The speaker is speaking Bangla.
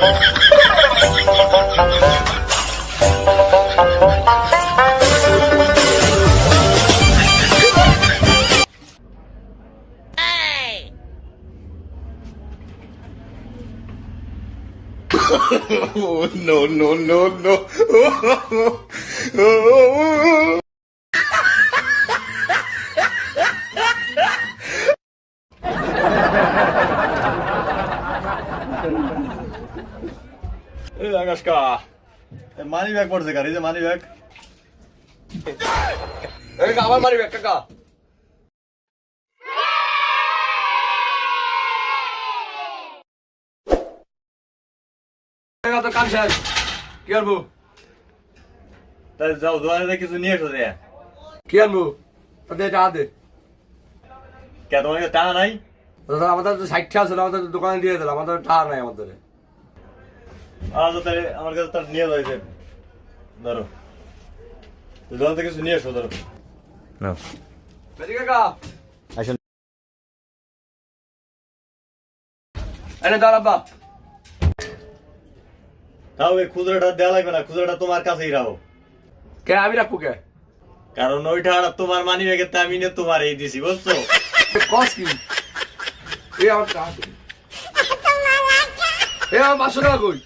Oh, no, no, no, no. Money bag পড়ছে গাড়ি যে মানি ব্যাগ আমার মানি ব্যাগ কাকা তো কাম শেষ কি আনবো তাহলে যাও দোকানে কিছু নিয়ে এসো রে কি আনবো তাদের এটা দে কে তোমার কাছে টাকা নাই আমাদের তো 60 টাকা ছিল আমাদের দোকানে দিয়ে দিলাম আমাদের টাকা নাই আমাদের তাহলে আমার কাছে তার নিয়ে যাইছে ধরো দোকান থেকে কিছু নিয়ে এসো ধরো নাও বেদি কাকা আসেন এনে দাঁড়াবা তাও এই খুচরাটা দেওয়া লাগবে না খুচরাটা তোমার কাছেই রাখো কে আমি রাখবো কে কারণ ওই টাকাটা তোমার মানি ব্যাগের আমি নিয়ে তোমার এই দিছি বুঝছো কস কি এই আমার টাকা এই আমার 500 টাকা কই